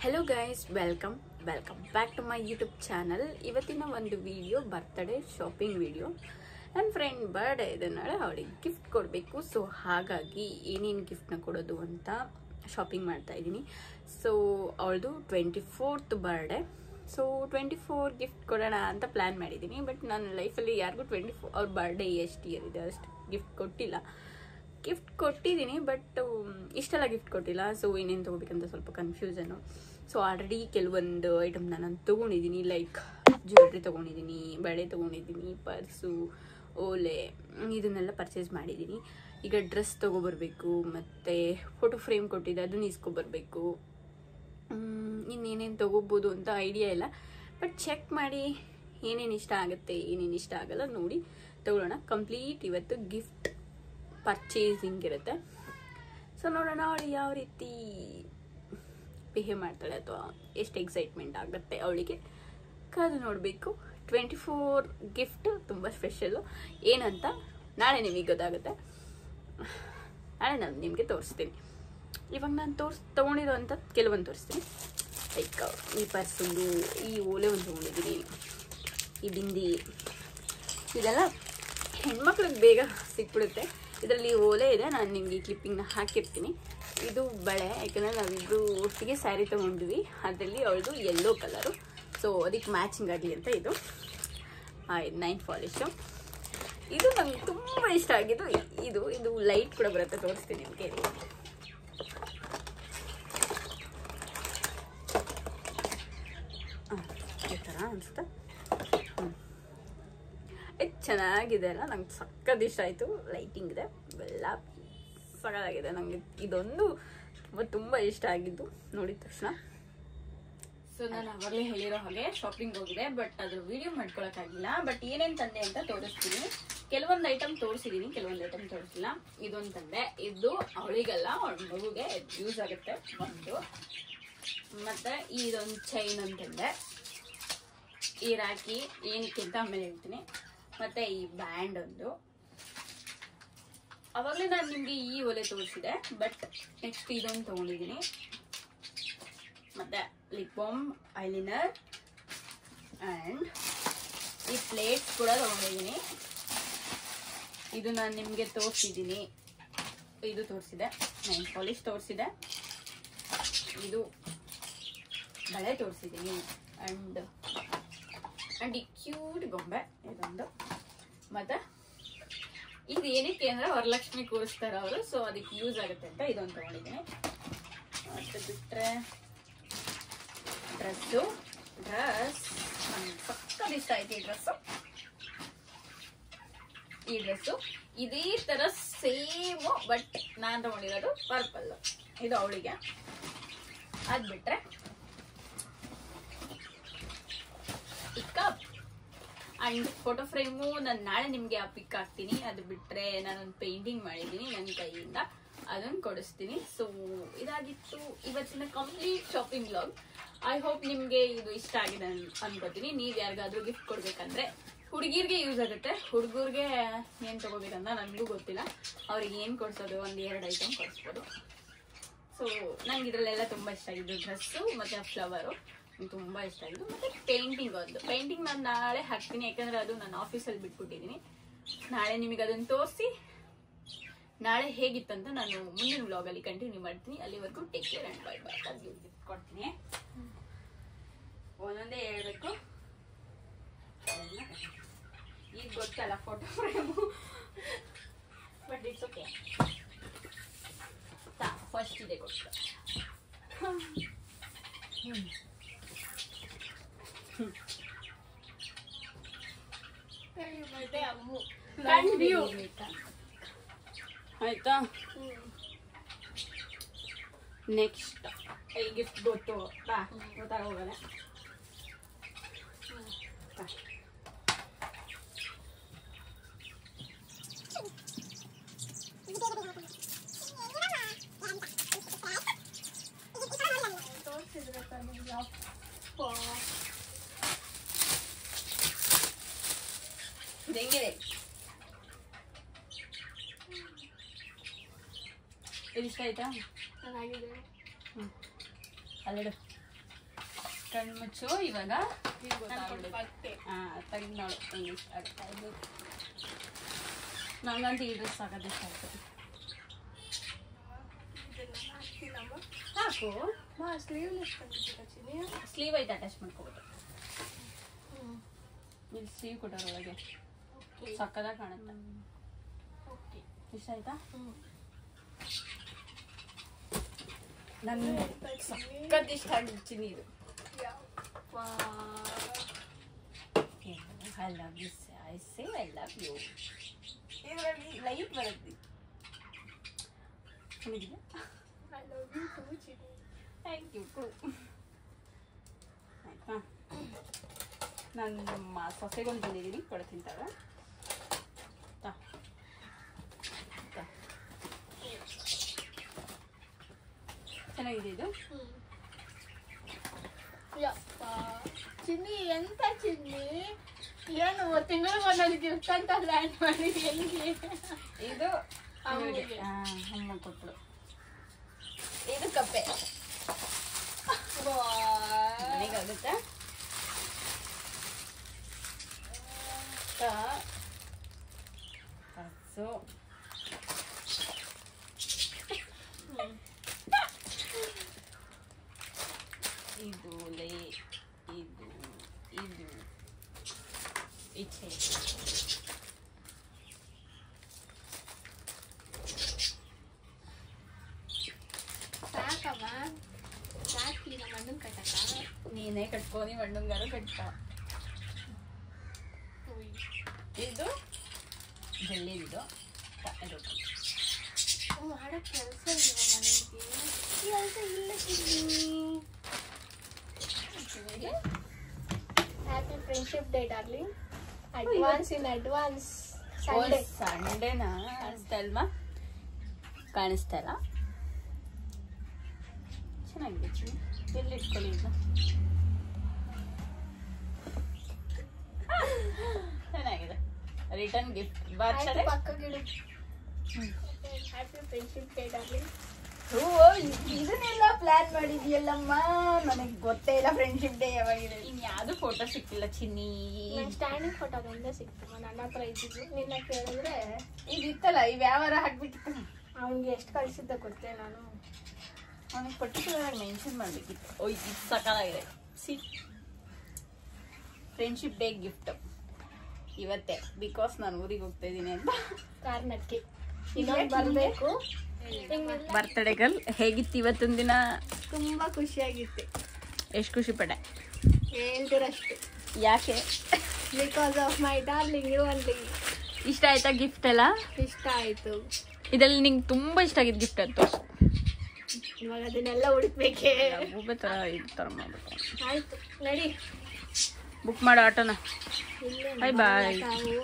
Hello guys, welcome back to my YouTube channel. ಇವತ್ತಿನ ಒಂದು video birthday shopping video. ನನ್ನ friend birthday ಇದೆ ನಾಳೆ, ಅವಳಿಗೆ ಗಿಫ್ಟ್ ಕೊಡಬೇಕು. ಸೊ ಹಾಗಾಗಿ ಏನೇನು ಗಿಫ್ಟ್ನ ಕೊಡೋದು ಅಂತ ಶಾಪಿಂಗ್ ಮಾಡ್ತಾ ಇದ್ದೀನಿ. ಸೊ ಅವಳದು 24th ಬರ್ಡೇ. ಸೊ 24 ಗಿಫ್ಟ್ ಕೊಡೋಣ ಅಂತ ಪ್ಲ್ಯಾನ್ ಮಾಡಿದ್ದೀನಿ. ಬಟ್ ನನ್ನ ಲೈಫಲ್ಲಿ ಯಾರಿಗೂ 24 ಅವ್ರ ಬರ್ಡೇ ಎಷ್ಟು ಇಯರ್ ಇದೆ ಅಷ್ಟು ಗಿಫ್ಟ್ ಕೊಟ್ಟಿಲ್ಲ. ಗಿಫ್ಟ್ ಕೊಟ್ಟಿದ್ದೀನಿ ಬಟ್ ಇಷ್ಟೆಲ್ಲ ಗಿಫ್ಟ್ ಕೊಟ್ಟಿಲ್ಲ. ಸೊ ಏನೇನು ತೊಗೋಬೇಕಂತ ಸ್ವಲ್ಪ ಕನ್ಫ್ಯೂಸನ್ನು. ಸೊ ಆಲ್ರೆಡಿ ಕೆಲವೊಂದು ಐಟಮ್ನ ನಾನು ತೊಗೊಂಡಿದ್ದೀನಿ. ಲೈಕ್ ಜ್ಯುವೆಲ್ರಿ ತೊಗೊಂಡಿದ್ದೀನಿ, ಬಳೆ ತೊಗೊಂಡಿದ್ದೀನಿ, ಪರ್ಸು, ಓಲೆ, ಇದನ್ನೆಲ್ಲ ಪರ್ಚೇಸ್ ಮಾಡಿದ್ದೀನಿ. ಈಗ ಡ್ರೆಸ್ ತೊಗೊಬರ್ಬೇಕು, ಮತ್ತು ಫೋಟೋ ಫ್ರೇಮ್ ಕೊಟ್ಟಿದ್ದೆ ಅದನ್ನ ಇಸ್ಕೊಬರ್ಬೇಕು. ಇನ್ನೇನೇನು ತೊಗೋಬೋದು ಅಂತ ಐಡಿಯಾ ಇಲ್ಲ. ಬಟ್ ಚೆಕ್ ಮಾಡಿ ಏನೇನು ಇಷ್ಟ ಆಗುತ್ತೆ, ಏನೇನು ಇಷ್ಟ ಆಗಲ್ಲ ನೋಡಿ ತೊಗೊಳ್ಳೋಣ. ಕಂಪ್ಲೀಟ್ ಇವತ್ತು ಗಿಫ್ಟ್ ಪರ್ಚೇಸಿಂಗ್ ಇರುತ್ತೆ. ಸೊ ನೋಡೋಣ ಅವಳು ಯಾವ ರೀತಿ ಬಿಹೇವ್ ಮಾಡ್ತಾಳೆ ಅಥವಾ ಎಷ್ಟು ಎಕ್ಸೈಟ್ಮೆಂಟ್ ಆಗುತ್ತೆ ಅವಳಿಗೆ, ಕಾದು ನೋಡಬೇಕು. 24 ಗಿಫ್ಟ್ ತುಂಬ ಸ್ಪೆಷಲ್ಲು. ಏನಂತ ನಾಳೆ ನಿಮಗೆ ಗೊತ್ತಾಗುತ್ತೆ. ನಾಳೆ ನಾನು ನಿಮಗೆ ತೋರಿಸ್ತೀನಿ. ಇವಾಗ ನಾನು ತೊಗೊಂಡಿರೋ ಅಂತ ಕೆಲವೊಂದು ತೋರಿಸ್ತೀನಿ. ಲೈಕ್ ಈ ಪರ್ಸೊಂದು, ಈ ಓಲೆ ಒಂದು ತೊಗೊಂಡಿದ್ದೀನಿ, ಈ ಬಿಂದಿ, ಇದೆಲ್ಲ ಹೆಣ್ಮಕ್ಳಿಗೆ ಬೇಗ ಸಿಕ್ಬಿಡುತ್ತೆ. ಇದರಲ್ಲಿ ಓಲೆ ಇದೆ, ನಾನು ನಿಮಗೆ ಕ್ಲಿಪ್ಪಿಂಗ್ನ ಹಾಕಿರ್ತೀನಿ. ಇದು ಬಳೆ, ಯಾಕಂದರೆ ನಾವಿಬ್ಬರು ಒಟ್ಟಿಗೆ ಸ್ಯಾರಿ ತೊಗೊಂಡ್ವಿ. ಅದರಲ್ಲಿ ಅವಳದು ಯೆಲ್ಲೋ ಕಲರು, ಸೊ ಅದಕ್ಕೆ ಮ್ಯಾಚಿಂಗ್ ಆಗಲಿ ಅಂತ ಇದು 9 ಪಾಲಿಶು. ಇದು ನಂಗೆ ತುಂಬ ಇಷ್ಟ ಆಗಿದ್ದು. ಇದು ಲೈಟ್ ಕೂಡ ಬರುತ್ತೆ, ತೋರಿಸ್ತೀನಿ ನಿಮಗೆ. ಈ ಥರ ಅನಿಸುತ್ತೆ. ಇದು ಚೆನ್ನಾಗಿದೆ ಅಲ್ಲ, ನಂಗೆ ಸಕ್ಕತ್ ಇಷ್ಟ ಆಯಿತು. ಲೈಟಿಂಗ್ ಇದೆ, ಎಲ್ಲ ಸಕ್ಕತ್ತಾಗಿದೆ. ನನಗೆ ಇದೊಂದು ತುಂಬ ಇಷ್ಟ ಆಗಿದ್ದು ನೋಡಿದ ತಕ್ಷಣ. ಸೊ ನಾನು ಅವಾಗಲೇ ಹೇಳಿರೋ ಹಾಗೆ ಶಾಪಿಂಗ್ ಹೋಗಿದೆ, ಬಟ್ ಅದ್ರ ವಿಡಿಯೋ ಮಾಡ್ಕೊಳಕ್ಕಾಗಿಲ್ಲ. ಬಟ್ ಏನೇನು ತಂದೆ ಅಂತ ತೋರಿಸ್ತೀನಿ. ಕೆಲವೊಂದು ಐಟಮ್ ತೋರಿಸಿದ್ದೀನಿ, ಕೆಲವೊಂದು ಐಟಮ್ ತೋರಿಸಿಲ್ಲ. ಇದೊಂದು ತಂದೆ, ಇದು ಅವಳಿಗಲ್ಲ, ಅವಳ ಮಗುಗೆ ಯೂಸ್ ಆಗುತ್ತೆ ಒಂದು. ಮತ್ತು ಇದೊಂದು ಚೈನ್ ಅಂತಂದೆ. ಈ ರಾಖಿ ಏನಕ್ಕೆ ಅಂತ ಆಮೇಲೆ ಹೇಳ್ತೀನಿ. ಮತ್ತು ಈ ಬ್ಯಾಂಡ್ ಒಂದು. ಅವಾಗಲೇ ನಾನು ನಿಮಗೆ ಈ ಒಲೆ ತೋರಿಸಿದೆ, ಬಟ್ ನೆಕ್ಸ್ಟ್ ಇದೊಂದು ತೊಗೊಂಡಿದ್ದೀನಿ. ಮತ್ತು ಲಿಪ್ ಬಾಮ್, ಐಲೈನರ್ ಆ್ಯಂಡ್ ಈ ಪ್ಲೇಟ್ಸ್ ಕೂಡ ತೊಗೊಂಡಿದ್ದೀನಿ. ಇದು ನಾನು ನಿಮಗೆ ತೋರಿಸಿದ್ದೀನಿ, ಇದು ತೋರಿಸಿದೆ, 9 ಪಾಲಿಶ್ ತೋರಿಸಿದೆ. ಇದು ಬಳೆ ತೋರಿಸಿದ್ದೀನಿ. ಆ್ಯಂಡ್ ಈ ಕ್ಯೂಟ್ ಗೊಂಬೆ ಇದೊಂದು. ಮತ್ತು ಇದು ಏನಕ್ಕೆ ಅಂದರೆ ವರಲಕ್ಷ್ಮಿ ಕೂರಿಸ್ತಾರೆ ಅವರು, ಸೊ ಅದಕ್ಕೆ ಯೂಸ್ ಆಗುತ್ತೆ ಅಂತ ಇದೊಂದು ತೊಗೊಂಡಿದ್ದೀನಿ. ಮತ್ತು ಬಿಟ್ಟರೆ ಡ್ರೆಸ್ ನನಗೆ ಸಕ್ಕತ್ ಇಷ್ಟ ಆಯ್ತು. ಈ ಡ್ರೆಸ್ಸು ಇದೇ ಥರ ಸೇಮು, ಬಟ್ ನಾನು ತೊಗೊಂಡಿರೋದು ಪರ್ಪಲ್ಲು. ಇದು ಅವಳಿಗೆ. ಅದು ಬಿಟ್ಟರೆ ಈ ಕಪ್ ಆ್ಯಂಡ್ ಫೋಟೋ ಫ್ರೇಮು ನಾನು ನಾಳೆ ನಿಮಗೆ ಆ ಪಿಕ್ ಹಾಕ್ತೀನಿ. ಅದು ಬಿಟ್ಟರೆ ನಾನೊಂದು ಪೇಂಟಿಂಗ್ ಮಾಡಿದ್ದೀನಿ ನನ್ನ ಕೈಯಿಂದ, ಅದನ್ನು ಕೊಡಿಸ್ತೀನಿ. ಸೊ ಇದಾಗಿತ್ತು ಇವತ್ತಿನ complete shopping vlog. I hope ನಿಮಗೆ ಇದು ಇಷ್ಟ ಆಗಿದೆ ಅನ್ಕೋತೀನಿ. ನೀವು ಯಾರಿಗಾದ್ರೂ ಗಿಫ್ಟ್ ಕೊಡಬೇಕಂದ್ರೆ ಹುಡುಗಿರಿಗೆ ಯೂಸ್ ಆಗುತ್ತೆ. ಹುಡುಗರಿಗೆ ಏನು ತೊಗೋಬೇಕಂತ ನನಗೂ ಗೊತ್ತಿಲ್ಲ. ಅವ್ರಿಗೆ ಏನು ಕೊಡಿಸೋದು, 1-2 ಐಟಮ್ ಕೊಡಿಸ್ಬೋದು. ಸೊ ನಂಗೆ ಇದರಲ್ಲೆಲ್ಲ ತುಂಬ ಇಷ್ಟ ಆಗಿದ್ದು ಡ್ರೆಸ್ಸು ಮತ್ತು ಆ ಫ್ಲವರು ತುಂಬ ಇಷ್ಟ ಆಗಿದ್ದು. ಮತ್ತು ಪೇಂಟಿಂಗ್ ನಾನು ನಾಳೆ ಹಾಕ್ತೀನಿ, ಯಾಕಂದರೆ ಅದು ನಾನು ಆಫೀಸಲ್ಲಿ ಬಿಟ್ಬಿಟ್ಟಿದ್ದೀನಿ. ನಾಳೆ ನಿಮಗೆ ಅದನ್ನು ತೋರಿಸಿ ನಾಳೆ ಹೇಗಿತ್ತಂತ ನಾನು ಮುಂದಿನ ವ್ಲಾಗಲ್ಲಿ ಕಂಟಿನ್ಯೂ ಮಾಡ್ತೀನಿ. ಅಲ್ಲಿವರೆಗೂ take care and bye bye. ಅದು ಕೊಡ್ತೀನಿ, ಒಂದೊಂದೇ ಹೇಳ್ಬೇಕು. ಈಗ ಗೊತ್ತಲ್ಲ photo frame, but it's okay. First ಇದೆ ಗೊತ್ತು. ಆಯ್ತಾ? ನೆಕ್ಸ್ಟ್ ಈ ಗಿಫ್ಟ್ ಗೊತ್ತು, ಗೊತ್ತಾಗೋಗಲ್ಲ. ಹೆಂಗಿದೆ? ಇದು ಇಷ್ಟ ಆಯ್ತಾ? ಚೆನ್ನಾಗಿದೆ. ಅಲ್ಲಿಡು. ಕಣ್ಮುಚ್ಚು ಇವಾಗ ತೆಗೆದು ನೋಡು ಇಷ್ಟ ಆಗ್ತಾ ಇದು ನಂಗಂತೂ ಈ ಡ್ರೆಸ್ ಆಗೋದು ಇಷ್ಟ ಆಗ್ತದೆ ಸಾಕು ಸ್ಲೀವ್ ಐತೆ ಅಟ್ಯಾಚ್ ಮಾಡ್ಕೋಬೋದು ಇಲ್ಲಿ ಸ್ಲೀವ್ ಕೊಟ್ಟವ್ರ ಒಳಗೆ ಸಕ್ಕದಾಗ ಕಾಣುತ್ತೆ ಇಷ್ಟ ಆಯ್ತಾ ನನಗೆ ಸಕ್ಕತ್ ಇಷ್ಟ ಆಗಿರ್ತೀನಿ ಇದು I love you. I say I love you. ಇದರಲ್ಲಿ ಲೈಟ್ ಬರುತ್ತೆ ಚೆನ್ನಾಗಿದೆಯಾ I love you too Chini thank you too ಆಯ್ತಾ ನಾನು ನಮ್ಮ ಸೊಸೆಗೊಂದು ಬಂದಿದ್ದೀನಿ ಕೊಡು ತಿಂತಾಳೆ ಚೆನ್ನಾಗಿದೆ ಇದು ಚಿನ್ನಿ ಎಂತ ಚಿನ್ನಿ ಏನು ತಿಂಗಳಿಗೆ ಒಂದೊಂದು ಗಿಫ್ಟ್ ಅಂತ ಪ್ಲಾನ್ ಮಾಡಿ ಎಲ್ಲಿಗೆ ಇದು ಅಮ್ಮ ಕೊಟ್ಟಳು ಇದು ಕಪ್ಪೆ ನನಗಾಗುತ್ತೆ ಸೊ ಇದು ಇದು ಇದು ಇಚ್ಛೆ ಸಾಕಮ್ಮ ಸಾಕಿ ನಮ್ಮ ಅಣ್ಣನ ಕಟ್ಟಕ ನೀನೇ ಕಟ್ಕೋ ನೀವು ಅಣ್ಣಂಗಾರು ಕಟ್ಕೋ ಇದು ಬೆಳ್ಳಿದು ಮಾಡೋ ಕೆಲಸ ಇಲ್ಲ ಮನೆಗೆ ಕೆಲಸ ಇಲ್ಲ happy friendship day darling advance in advance ಸಂಡೇನಾ ಕಾಣಿಸ್ತಾ ಇಲ್ವಾ ಕಾಣಿಸ್ತಾ ಇಲ್ಲ ಚೆನ್ನಾಗಿದೆ ಎಲ್ಲಿ ಇಟ್ಕೊಳ್ಳಿ ಈಗ ಚೆನ್ನಾಗಿದೆ ರಿಟರ್ನ್ ಗಿಫ್ಟ್ ಬರ್ತಾರೆ ಪಕ್ಕಗಿಡು ಹ್ಯಾಪಿ ಫ್ರೆಂಡ್ಶಿಪ್ ಡೇ ಡಾರ್ಲಿಂಗ್ ಇದನ್ನೆಲ್ಲ ಪ್ಲಾನ್ ಮಾಡಿದ್ಯಲ್ಲಮ್ಮ ನನಗೆ ಗೊತ್ತೇ ಇಲ್ಲ ಫ್ರೆಂಡ್ಶಿಪ್ ಡೇ ಯಾವಾಗಿದೆ ಇನ್ಯಾವುದು ಫೋಟೋ ಸಿಕ್ಕಿಲ್ಲ ಚಿನ್ನಿ ಸ್ಟ್ಯಾಂಡಿಂಗ್ ಫೋಟೋ ಒಂದೇ ಸಿಕ್ತಮ್ಮ ನನ್ನ ಹತ್ರ ಇದ್ದಿದ್ದು ನಿನ್ನ ಕೇಳಿದ್ರೆ ಇದಿತ್ತಲ್ಲ ಇವು ಯಾವಾರ ಹಾಕ್ಬೇಕಿತ್ತು ಅವನಿಗೆ ಎಷ್ಟು ಕಳಿಸಿದ್ದ ಗೊತ್ತೇ ನಾನು ಅವನಿಗೆ ಪರ್ಟಿಕ್ಯುಲರ್ ಆಗಿ ಮೆನ್ಷನ್ ಮಾಡಬೇಕಿತ್ತು ಓ ಇದು ಸಕಾಲಾಗಿದೆ ಸಿ ಫ್ರೆಂಡ್ಶಿಪ್ ಡೇ ಗಿಫ್ಟ್ ಇವತ್ತೇ ಬಿಕಾಸ್ ನಾನು ಊರಿಗೆ ಹೋಗ್ತಾ ಇದ್ದೀನಿ ಅಂತ ಕಾರಣಕ್ಕೆ ಇನ್ನೊಂದು ಬರಬೇಕು ಬರ್ತಡೇ ಗರ್ಲ್ ಹೇಗಿತ್ತು ಇವತ್ತೊಂದು ದಿನ ತುಂಬಾ ಖುಷಿಯಾಗಿತ್ತು ಎಷ್ಟು ಖುಷಿ ಪಡೆ ಹೇಳ್ತಿರಷ್ಟು ಯಾಕೆ because of my darling you only ಇಷ್ಟ ಆಯ್ತಾ ಗಿಫ್ಟ್ ಎಲ್ಲ ಇಷ್ಟ ಆಯ್ತು ಇದರಲ್ಲಿ ನಿಂಗೆ ತುಂಬಾ ಇಷ್ಟ ಆಗಿದ್ದು ಗಿಫ್ಟ್ ಅಂತೂ ಇವಾಗ ಅದನ್ನೆಲ್ಲ ಹುಡುಕ್ಬೇಕೆ ಒಬ್ಬ ಥರ ಇದು ಥರ ಮಾಡ್ಬೇಕು ಆಯ್ತು ನಡಿ ಬುಕ್ ಮಾಡೋ ಆಟೋನ ಇಲ್ಲೇ ಬಾಯ್ ಬಾಯ್ ನಾವು